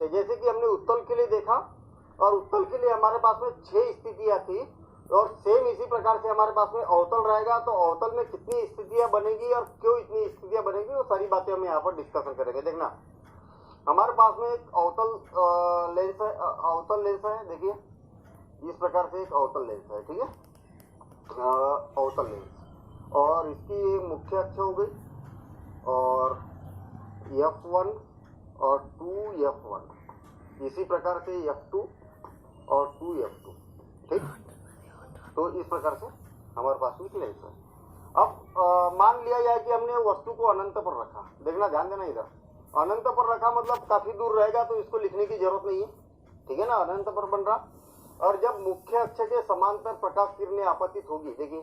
तो जैसे कि हमने उत्तल के लिए देखा, और उत्तल के लिए हमारे पास में 6 स्थितियां थी, और सेम इसी प्रकार से हमारे पास में अवतल रहेगा। तो अवतल में कितनी स्थितियां बनेगी और क्यों इतनी स्थितियां बनेगी, वो सारी बातें हम यहाँ पर डिस्कशन करेंगे। देखना, हमारे पास में एक अवतल लेंस है, अवतल लेंस है। देखिए इस प्रकार से एक अवतल लेंस है, ठीक है, अवतल लेंस, और इसकी ये मुख्य अक्ष हो गई, और F1 और 2F1, इसी प्रकार से F2 और 2F2, ठीक। तो इस प्रकार से हमारे पास में लेंस है। अब मान लिया जाए कि हमने वस्तु को अनंत पर रखा। देखना, ध्यान देना, इधर अनंत पर रखा मतलब काफी दूर रहेगा, तो इसको लिखने की जरूरत नहीं है, ठीक है ना, अनंत पर बन रहा। और जब मुख्य अक्ष के समांतर प्रकाश किरणें आपतित होगी, देखिए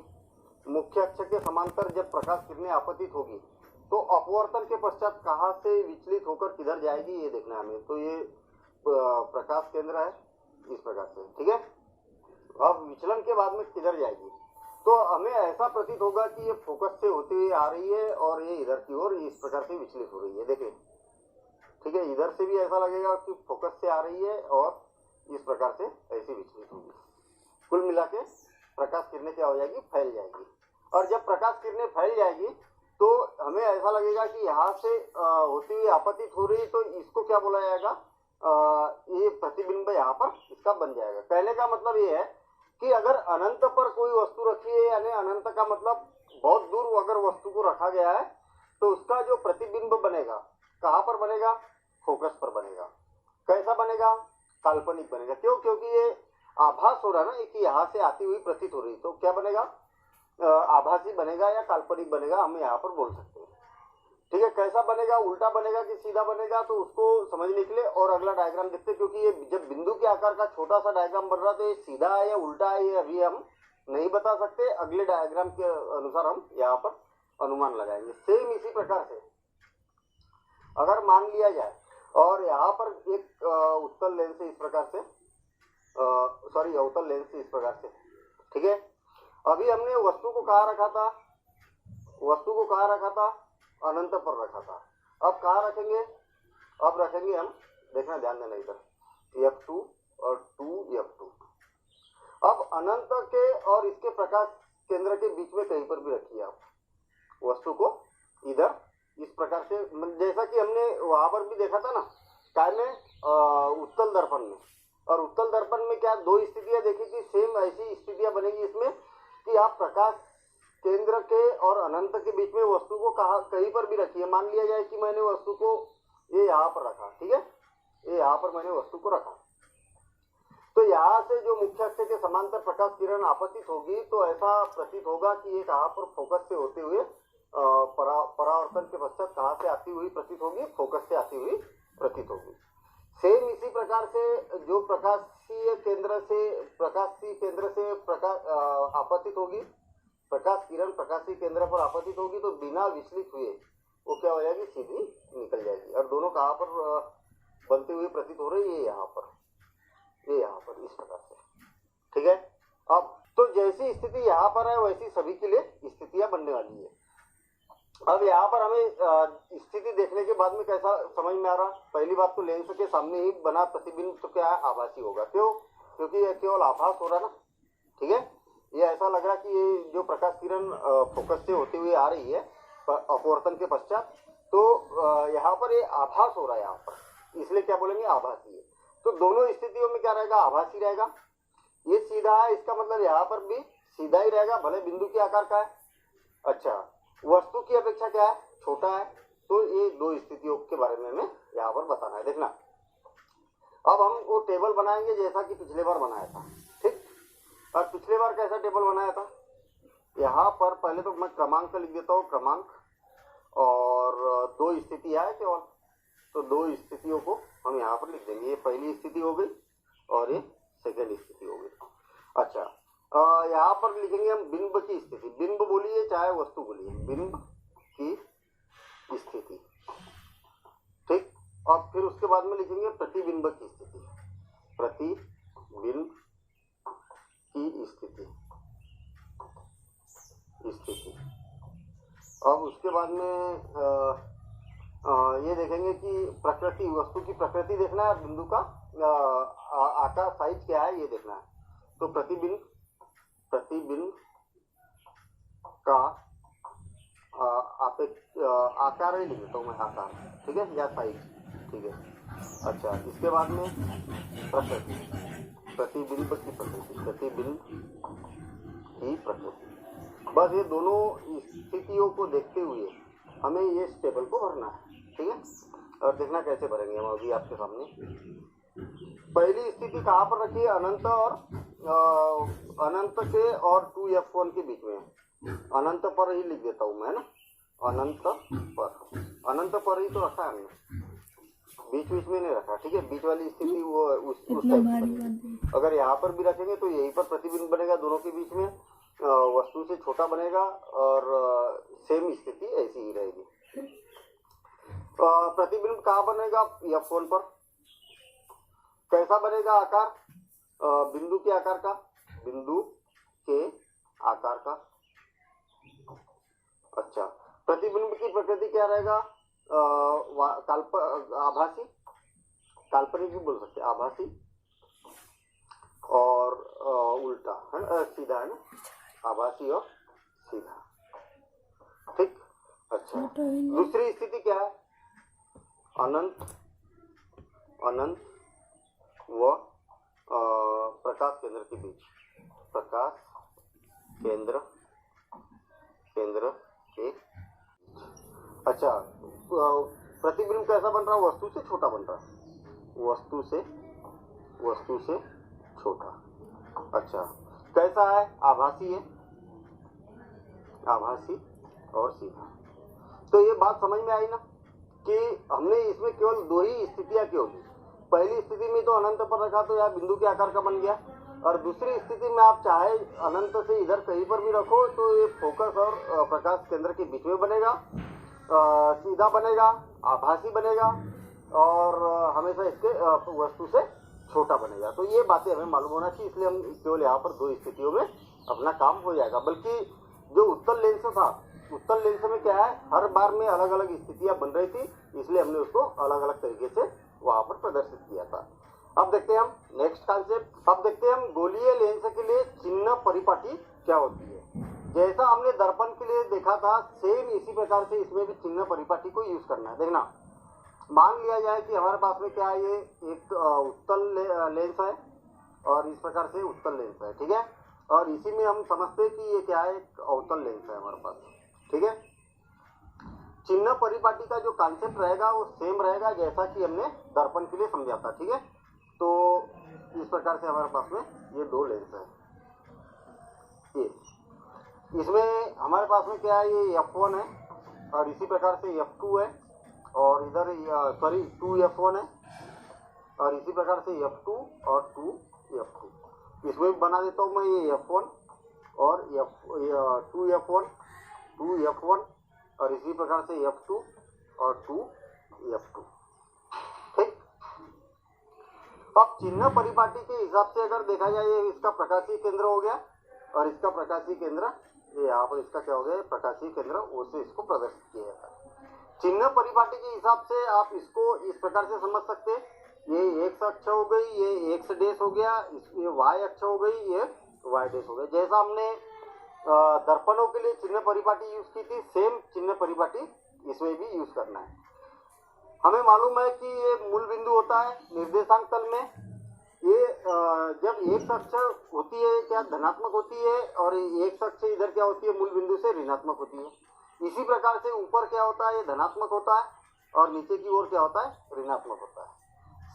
मुख्य अक्ष के समांतर जब प्रकाश किरणें आपतित होगी, तो अपवर्तन के पश्चात कहां से विचलित होकर किधर जाएगी, ये देखना है हमें। तो ये प्रकाश केंद्र है इस प्रकार से, ठीक है। अब विचलन के बाद में किधर जाएगी, तो हमें ऐसा प्रतीत होगा कि ये फोकस से होती हुई आ रही है, और ये इधर की ओर इस प्रकार से विचलित हो रही है। देखिए, ठीक है, इधर से भी ऐसा लगेगा कि फोकस से आ रही है, और इस प्रकार से ऐसी विचलित होगी। कुल मिला के प्रकाश किरणें क्या हो जाएगी, फैल जाएगी। और जब प्रकाश किरणें फैल जाएगी तो हमें ऐसा लगेगा कि यहाँ से होती हुई आपतित हो रही, तो इसको क्या बोला जाएगा, ये प्रतिबिंब यहाँ पर इसका बन जाएगा। कहने का मतलब ये है कि अगर अनंत पर कोई वस्तु रखी है, यानी अनंत का मतलब बहुत दूर अगर वस्तु को रखा गया है, तो उसका जो प्रतिबिंब बनेगा कहाँ पर बनेगा, फोकस पर बनेगा। कैसा बनेगा, काल्पनिक बनेगा। क्यों, क्योंकि ये आभास हो रहा ना कि यहाँ से आती हुई प्रतीत हो रही, तो क्या बनेगा, आभासी बनेगा या काल्पनिक बनेगा, हम यहाँ पर बोल सकते हैं, ठीक है। कैसा बनेगा, उल्टा बनेगा कि सीधा बनेगा, तो उसको समझने के लिए और अगला डायग्राम देखते हैं। क्योंकि ये जब बिंदु के आकार का छोटा सा डायग्राम बन रहा है, तो ये सीधा है या उल्टा है, ये अभी हम नहीं बता सकते। अगले डायग्राम के अनुसार हम यहाँ पर अनुमान लगाएंगे। सेम इसी प्रकार से अगर मान लिया जाए, और यहाँ पर एक उत्तल लेंस से इस प्रकार से, सॉरी अवतल लेंस से इस प्रकार से, ठीक है। अभी हमने वस्तु को कहाँ रखा था, वस्तु को कहाँ रखा था, अनंत पर रखा था। अब कहाँ रखेंगे, अब रखेंगे हम, देखना, ध्यान देना, इधर F2 और 2F2। अब अनंत के और इसके प्रकाश केंद्र के बीच में कहीं पर भी रखिए आप वस्तु को, इधर इस प्रकार से, जैसा कि हमने वहां पर भी देखा था ना, काय में, उत्तल दर्पण में। और उत्तल दर्पण में क्या दो स्थितियां देखी थी, सेम ऐसी स्थितियां बनेगी इसमें कि आप प्रकाश केंद्र के और अनंत के बीच में वस्तु को कहीं पर भी रखिए। मान लिया जाए कि मैंने वस्तु को ये यहाँ पर रखा, ठीक है, ये यहाँ पर मैंने वस्तु को रखा, तो यहाँ से जो मुख्य अक्ष के समांतर प्रकाश किरण आपतित होगी, तो ऐसा प्रतीत होगा कि ये कहाँ पर फोकस से होते हुए परावर्तन के पश्चात कहाँ से आती हुई प्रतीत होगी, फोकस से आती हुई प्रतीत होगी। सेम इसी प्रकार से जो प्रकाशीय केंद्र से प्रकाश आपतित होगी, प्रकाश किरण प्रकाशीय केंद्र पर आपतित होगी, तो बिना विचलित हुए वो क्या हो जाएगी, सीधी निकल जाएगी। और दोनों कहाँ पर बनती हुई प्रतीत हो रही है, यहाँ पर, ये यहाँ पर, इस प्रकार से, ठीक है। अब तो जैसी स्थिति यहाँ पर है, वैसी सभी के लिए स्थितियां बनने वाली है। अब यहाँ पर हमें स्थिति देखने के बाद में कैसा समझ में आ रहा, पहली बात तो लेंस के सामने ही बना प्रतिबिंब तो क्या है, आभासी होगा। क्यों, क्योंकि ये केवल आभास हो रहा ना, ठीक है। ये ऐसा लग रहा कि ये जो प्रकाश किरण फोकस से होती हुई आ रही है अपवर्तन के पश्चात, तो यहाँ पर ये आभास हो रहा है, यहाँ पर, इसलिए क्या बोलेंगे, आभासी है। तो दोनों स्थितियों में क्या रहेगा, आभासी रहेगा। ये सीधा है, इसका मतलब यहाँ पर भी सीधा ही रहेगा, भले बिंदु के आकार का है। अच्छा, वस्तु की अपेक्षा क्या है, छोटा है। तो ये दो स्थितियों के बारे में हमें यहाँ पर बताना है। देखना, अब हम वो टेबल बनाएंगे जैसा कि पिछले बार बनाया था, ठीक। और पिछले बार कैसा टेबल बनाया था, यहाँ पर पहले तो मैं क्रमांक लिख देता हूँ, क्रमांक, और दो स्थितियां है केवल, तो दो स्थितियों को हम यहाँ पर लिख देंगे। ये पहली स्थिति हो गई और ये सेकेंड स्थिति हो गई। अच्छा, यहाँ पर लिखेंगे हम बिंब की स्थिति। बिंब बोलिए चाहे वस्तु बोलिए, बिंब की स्थिति, ठीक। और फिर उसके बाद में लिखेंगे प्रतिबिंब की स्थिति, प्रतिबिंब की स्थिति। अब उसके बाद में ये देखेंगे कि प्रकृति, वस्तु की प्रकृति देखना है, बिंदु का आकार साइज क्या है ये देखना है। तो प्रतिबिंब का आकार ही लिख देता हूँ मैं, आकार, ठीक है, या साइज, ठीक है। अच्छा, इसके बाद में प्रकृति, प्रतिबिंब की प्रकृति, बस ये दोनों स्थितियों को देखते हुए हमें ये इस टेबल को भरना है, ठीक है। और देखना कैसे भरेंगे हम अभी आपके सामने। पहली स्थिति कहाँ पर रखी है? अनंत के और 2f1 के बीच में, अनंत पर ही लिख देता हूँ मैं, है ना, अनंत पर ही तो रखा है हमने, बीच में नहीं रखा, ठीक है। बीच वाली स्थिति वो उस टाइप की। अगर यहाँ पर भी रखेंगे तो यहीं पर प्रतिबिंब बनेगा, दोनों के बीच में वस्तु से छोटा बनेगा और सेम स्थिति ऐसी ही रहेगी। प्रतिबिंब कहाँ बनेगा? f1 पर। कैसा बनेगा आकार? बिंदु के आकार का, अच्छा, प्रतिबिंब की प्रकृति क्या रहेगा? आभासी, काल्पनिक भी बोल सकते हैं, आभासी और उल्टा है, सीधा है ना, आभासी और सीधा, ठीक। अच्छा, दूसरी स्थिति क्या है? अनंत व प्रकाश केंद्र के बीच, प्रकाश केंद्र के, अच्छा, प्रतिबिंब कैसा बन रहा है? वस्तु से छोटा बन रहा है, वस्तु से छोटा। अच्छा, कैसा है? आभासी है, आभासी और सीधा। तो ये बात समझ में आई ना कि हमने इसमें केवल दो ही स्थितियां क्यों ली। पहली स्थिति में तो अनंत पर रखा तो यह बिंदु के आकार का बन गया, और दूसरी स्थिति में आप चाहे अनंत से इधर कहीं पर भी रखो तो ये फोकस और प्रकाश केंद्र के बीच में बनेगा, सीधा बनेगा, आभासी बनेगा और हमेशा इसके वस्तु से छोटा बनेगा। तो ये बातें हमें मालूम होना चाहिए, इसलिए हम केवल यहाँ पर दो स्थितियों में अपना काम हो जाएगा। बल्कि जो उत्तल लेंस था, उत्तल लेंस में क्या है, हर बार में अलग अलग स्थितियां बन रही थी, इसलिए हमने उसको अलग अलग तरीके से वहां पर प्रदर्शित किया था। अब देखते हैं हम नेक्स्ट कॉन्सेप्ट। अब देखते हैं हम गोलीय लेंस के लिए चिन्ह परिपाटी क्या होती है। जैसा हमने दर्पण के लिए देखा था, सेम इसी प्रकार से इसमें भी चिन्ह परिपाटी को यूज करना है। देखना, मान लिया जाए कि हमारे पास में क्या है, ये एक उत्तल लेंस है और इस प्रकार से उत्तल लेंस है, ठीक है। और इसी में हम समझते हैं कि ये क्या है, एक अवतल लेंस है हमारे पास, ठीक है। चिन्ह परिपाटी का जो कॉन्सेप्ट रहेगा वो सेम रहेगा जैसा कि हमने दर्पण के लिए समझा था, ठीक है। तो इस प्रकार से हमारे पास में ये दो लेंस है, ये इसमें हमारे पास में क्या है, ये f1 है और इसी प्रकार से f2 है, और इधर सॉरी 2f1 है और इसी प्रकार से f2 और 2f2। इसमें भी बना देता हूँ मैं ये f1 और 2f1 और इसी प्रकार से f2 और 2f2, ठीक। अब चिन्ह परिपाटी के हिसाब से अगर देखा जाए, ये इसका प्रकाशीय केंद्र हो गया और इसका प्रकाशीय केंद्र, ये यहाँ पर इसका क्या हो गया, प्रकाशीय केंद्र, उससे इसको प्रदर्शित किया जाता है। चिन्ह परिपाटी के हिसाब से आप इसको इस प्रकार से समझ सकते हैं, ये x अक्ष हो गई, ये x डैश हो गया, ये y अक्ष हो गई, ये y डैश हो गया। जैसा हमने दर्पणों के लिए चिन्ह परिपाटी यूज की थी, सेम चिन्ह परिपाटी इसमें भी यूज करना है। हमें मालूम है कि ये मूल बिंदु होता है निर्देशांक तल में, ये जब एक अक्ष होती है क्या धनात्मक होती है और एक अक्ष इधर क्या होती है, मूल बिंदु से ऋणात्मक होती है। इसी प्रकार से ऊपर क्या होता है, ये धनात्मक होता है और नीचे की ओर क्या होता है, ऋणात्मक होता है।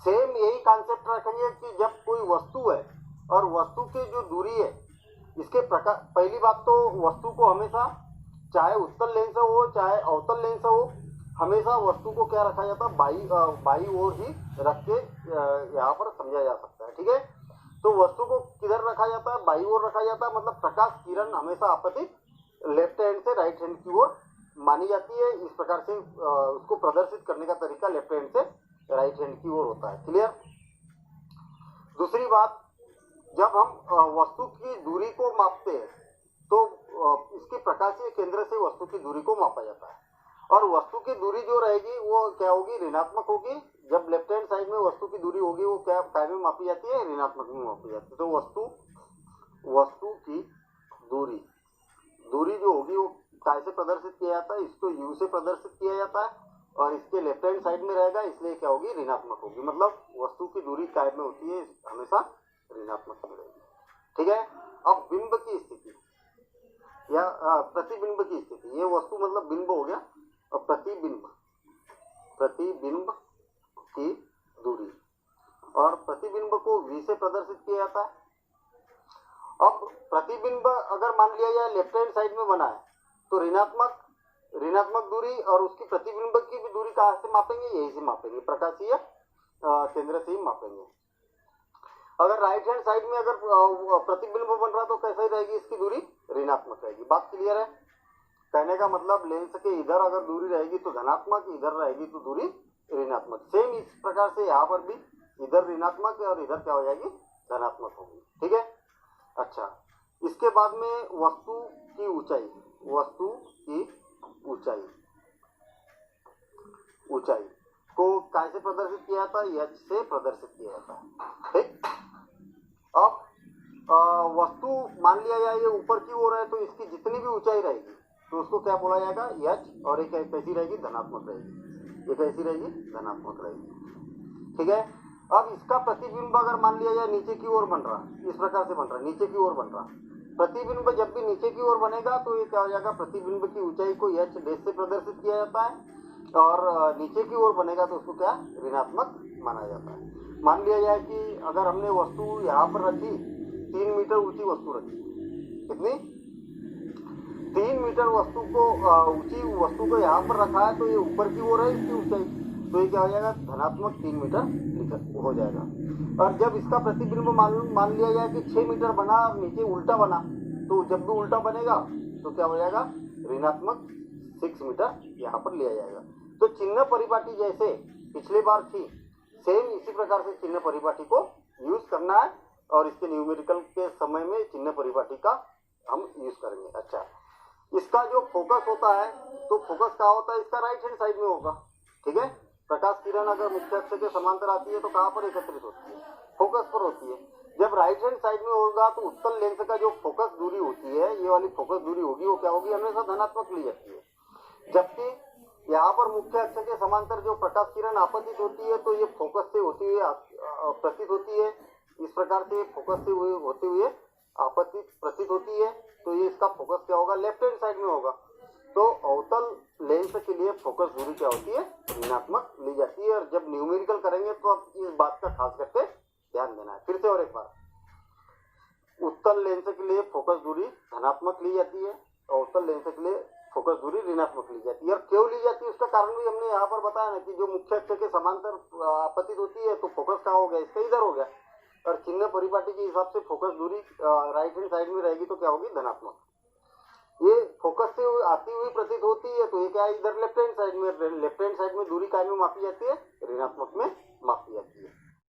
सेम यही कॉन्सेप्ट रखेंगे कि जब कोई वस्तु है और वस्तु की जो दूरी है, इसके प्रकार, पहली बात तो वस्तु को हमेशा, चाहे उत्तल लेंस हो चाहे अवतल लेंस हो, हमेशा वस्तु को क्या रखा जाता है, बाई ओर ही रख के यहाँ पर समझा जा सकता है, ठीक है। तो वस्तु को किधर रखा जाता है, बाई ओर रखा जाता है, मतलब प्रकाश किरण हमेशा आपतित लेफ्ट हैंड से राइट हैंड की ओर मानी जाती है। इस प्रकार से उसको प्रदर्शित करने का तरीका लेफ्ट हैंड से राइट हैंड की ओर होता है, क्लियर। दूसरी बात, जब हम वस्तु की दूरी को मापते हैं तो इसके प्रकाशीय केंद्र से वस्तु की दूरी को मापा जाता है। और वस्तु की दूरी जो रहेगी वो क्या होगी, ऋणात्मक होगी। जब लेफ्ट हैंड साइड में वस्तु की दूरी होगी वो क्या काय में मापी जाती है, ऋणात्मक में मापी जाती है। तो वस्तु की दूरी जो होगी वो काय से प्रदर्शित किया जाता है, इसको यू से प्रदर्शित किया जाता है और इसके लेफ्ट हैंड साइड में रहेगा, इसलिए क्या होगी, ऋणात्मक होगी। मतलब वस्तु की दूरी काय में होती है हमेशा ऋणात्मक में रहेगी। ठीक है। अब बिंब की स्थिति या प्रतिबिंब की स्थिति, ये वस्तु मतलब बिंब हो गया, और प्रतिबिंब की दूरी, और प्रतिबिंब को v से प्रदर्शित किया जाता है। अब प्रतिबिंब अगर मान लिया जाए लेफ्ट हैंड साइड में बना है तो ऋणात्मक दूरी और उसकी प्रतिबिंब की भी दूरी कहाँ से मापेंगे, यही से मापेंगे, प्रकाशीय केंद्र से ही मापेंगे। अगर राइट हैंड साइड में अगर प्रतिबिंब बन रहा तो कैसे रहेगी इसकी दूरी, ऋणात्मक रहेगी। बात क्लियर है। कहने का मतलब लेंस के इधर अगर दूरी रहेगी तो धनात्मक, इधर रहेगी तो दूरी ऋणात्मक। सेम इस प्रकार से यहाँ पर भी इधर ऋणात्मक और इधर क्या हो जाएगी, धनात्मक होगी। ठीक है। अच्छा, इसके बाद में वस्तु की ऊंचाई को काय से प्रदर्शित किया जाता है, एच से प्रदर्शित किया जाता है। ठीक। अब वस्तु मान लिया जाए ये ऊपर की ओर है तो इसकी जितनी भी ऊंचाई रहेगी तो उसको क्या बोला जाएगा, एच, और एक कैसी रहेगी, धनात्मक रहेगी। ये कैसी रहेगी, धनात्मक रहेगी। ठीक है। अब इसका प्रतिबिंब अगर मान लिया जाए नीचे की ओर बन रहा, इस प्रकार से बन रहा, नीचे की ओर बन रहा, प्रतिबिंब जब भी नीचे की ओर बनेगा तो ये क्या हो जाएगा, प्रतिबिंब की ऊंचाई को एच डैश से प्रदर्शित किया जाता है, और नीचे की ओर बनेगा तो उसको क्या, ऋणात्मक माना जाता है। मान लिया जाए कि अगर हमने वस्तु यहाँ पर रखी, 3 मीटर ऊंची वस्तु रखी, कितनी, 3 मीटर वस्तु को ऊंची वस्तु को यहाँ पर रखा है तो ये ऊपर की ओर है इसकी ऊंचाई, तो ये क्या हो जाएगा, धनात्मक 3 मीटर हो जाएगा। और जब इसका प्रतिबिंब मान लिया जाए कि 6 मीटर बना और नीचे उल्टा बना, तो जब भी उल्टा बनेगा तो क्या हो जाएगा, ऋणात्मक 6 मीटर यहाँ पर लिया जाएगा। तो चिन्ह परिपाटी जैसे पिछली बार थी, सेम इसी प्रकार से चिन्ह परिपाटी को यूज करना है, और इसके न्यूमेरिकल के समय में चिन्ह परिपाटी का हम यूज करेंगे। अच्छा, इसका जो फोकस होता है तो फोकस क्या होता है, इसका राइट हैंड साइड में होगा। ठीक है। प्रकाश किरण अगर मुख्य अक्ष के समांतर आती है तो कहाँ पर एकत्रित होती है, फोकस पर होती है। जब राइट हैंड साइड में होगा तो उत्तल लेंस का जो फोकस दूरी होती है, ये वाली फोकस दूरी होगी, वो क्या होगी, हमेशा धनात्मक ली जाती है। जबकि यहाँ पर मुख्य अक्ष के समांतर जो प्रकाश किरण आपतित होती है तो ये फोकस से होती हुई प्रतीत होती है। इस प्रकार से फोकस से होते हुए आपतित प्रतीत होती है, तो ये इसका फोकस क्या होगा, लेफ्ट हैंड साइड में होगा। तो अवतल लेंस के लिए फोकस दूरी क्या होती है, ऋणात्मक ली जाती है। और जब न्यूमेरिकल करेंगे तो आप इस बात का खास करके ध्यान देना है। फिर से और एक बार, उत्तल लेंस के लिए फोकस दूरी धनात्मक ली जाती है, अवतल लेंस के लिए फोकस दूरी ऋणात्मक ली जाती है। और क्यों ली जाती है उसका कारण भी हमने यहाँ पर बताया ना, कि जो मुख्य अक्ष के समांतर आपतित होती है तो फोकस कहाँ हो गया, इसका इधर हो गया, और चिन्ह परिपाटी के हिसाब से फोकस दूरी राइट हैंड साइड में रहेगी तो क्या होगी, धनात्मक। ये फोकस से आती हुई प्रतीत होती है तो ये क्या है, इधर लेफ्ट हैंड साइड में दूरी काय में मापी जाती है, ऋणात्मक में मापी जाती है।